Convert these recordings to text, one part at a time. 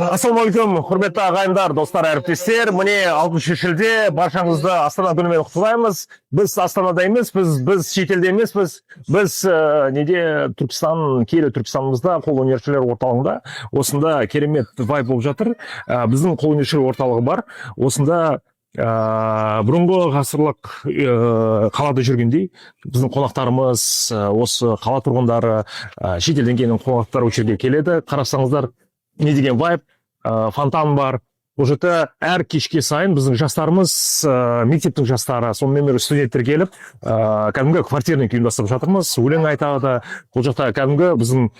Ассалаумағалейкум, құрметті ағайындар, достар, әріптестер. Міне 6 шілде баршаңызды Астана күнімен құттықтаймыз. Біз Астанада емес, біз шетелде емеспіз. Біз Түркістан, киелі Түркістанымызда қолөнершілер орталығында осында керемет вайб болып жатыр. Біздің қолөнершілер орталығы бар. Осында бұрынғы ғасырлық қалада жүргендей біздің қонақтарымыз, осы қала тұрғындары, шетелден келген қонақтар осы жерге келеді. Қарасаңыздар, не деген вайб, фонтан бар. Бұл жерде әр кешке сайын біздің жастарымыз, мектептің жастары, сонымен бірге студенттер келіп, кәдімгі квартирник ұйымдастырып жатырмыз, өлең айтады. Бұл жақта кәдімгі біздің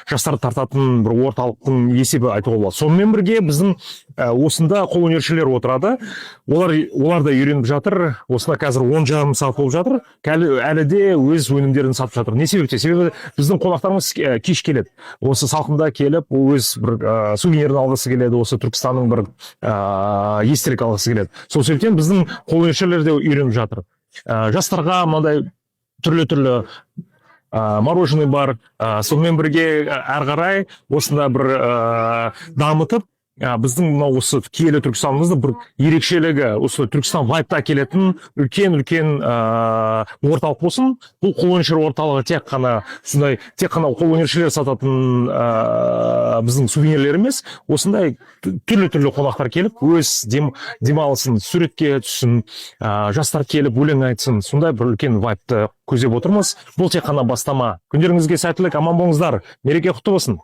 жастарды тартатын бір орталықтың есебі айтуға болады. Сонымен бірге біздің осында қолөнершілер отырады. Олар да үйреніп жатыр. Осында қазір 10 жарым сағат болып жатыр. Әлі де өз өнімдерін сатып жатыр. Не себепте? Себебі біздің қонақтарымыз кеш келеді. Осы салқында келіп, өз бір сувенирін алғысы келеді. Осы Түркістанның бір естелік алғысы келеді. Сол себептен біздің қолөнершілер де үйреніп жатыр. Жастарға мынандай түрлі мороженый бар. Сонымен бірге әрі қарай осында бір дамытып, біздің осы киелі Түркістанымызды бір ерекшелігі, осы Түркістан вайбта келетін үлкен орталық болсын. Бұл қолөнершілер орталығы тек қана қолөнершілер сататын біздің сувенирлер емес, осындай түрлі қонақтар келіп, өз демалысын суретке түссін, жастар келіп өлең айтсын. Сондай бір үлкен вайбты көздеп отырмыз. Бұл тек қана бастама. Күндеріңізге сәттілік, аман болыңыздар. Мереке құтты болсын.